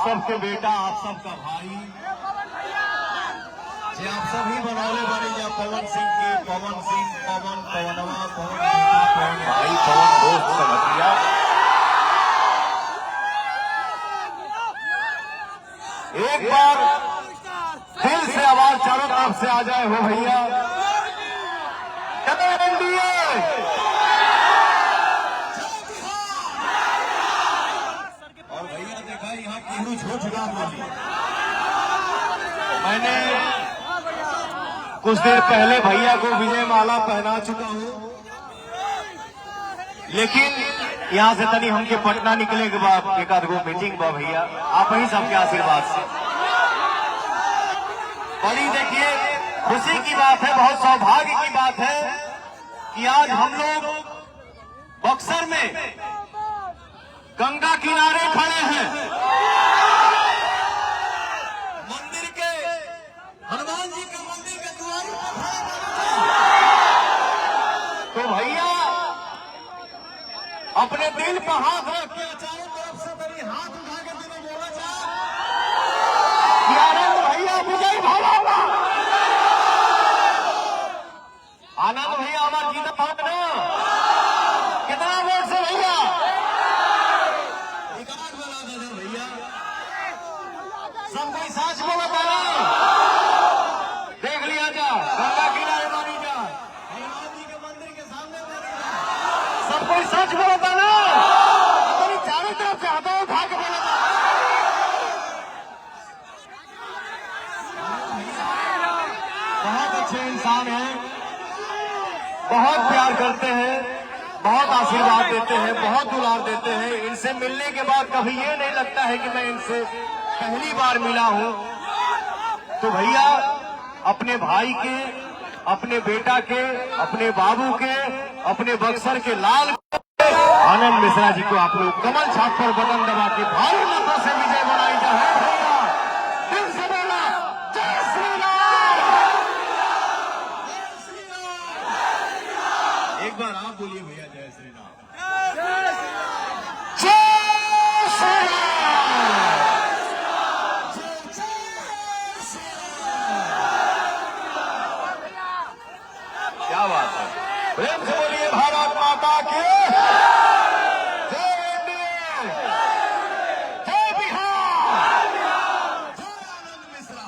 सबके बेटा, आप सबका भाई, जे आप सभी बनौले बने जा पवन सिंह के, पवन सिंह, पवन, पवनवा, पवन बेटा, पवन भाई, पवन दोस्त समझिया। एक बार दिल से आवाज चारों तरफ से आ जाए हो भैया, एनडीए। और भैया देखा यहाँ केहू झूठ ना बोली। मैंने कुछ देर पहले भैया को विजय माला पहना चुका हूं, लेकिन यहाँ से तनी हमके पटना निकले के बाद एक आध गो मीटिंग बा भैया, आप ही सबके आशीर्वाद से। बड़ी देखिए खुशी की बात है, बहुत सौभाग्य की बात है कि आज हम लोग बक्सर में गंगा किनारे खड़े हैं, मंदिर के, हनुमान जी के मंदिर के द्वार पर खड़े हैं। तो भैया अपने दिल पर हाथ रख के चारों तरफ से मेरी हाथ उठा के दिलों बोला जा कि आनंद भैया विजय भला, आनंद भैया हमारा जीता था ना, कितना वोट से भैया, रिकॉर्ड बना दे भैया, सब कोई साच बोला था ना, देख लिया जा, गंगा किनारे मानी जा, हनुमान जी के मंदिर के सामने मानी जा, सब कोई सच बोला था ना, अपनी चारों तरफ से हाथों उठा के बोला था। बहुत अच्छे इंसान हैं, बहुत प्यार करते हैं, बहुत आशीर्वाद देते हैं, बहुत दुलार देते हैं। इनसे मिलने के बाद कभी ये नहीं लगता है कि मैं इनसे पहली बार मिला हूं। तो भैया अपने भाई के, अपने बेटा के, अपने बाबू के, अपने बक्सर के लाल आनंद मिश्रा जी को आप लोग कमल छाप पर बटन दबा के भारी मतों से विजय बनाई जाए भैया। दिल से बोला जय श्री राम। एक बार आप बोलिए भैया जय श्री राम। जय श्री राम। क्या बात है, प्रेम से बोलिए भारत माता की जय, इंडिया, जय बिहार, जय आनंद मिश्रा।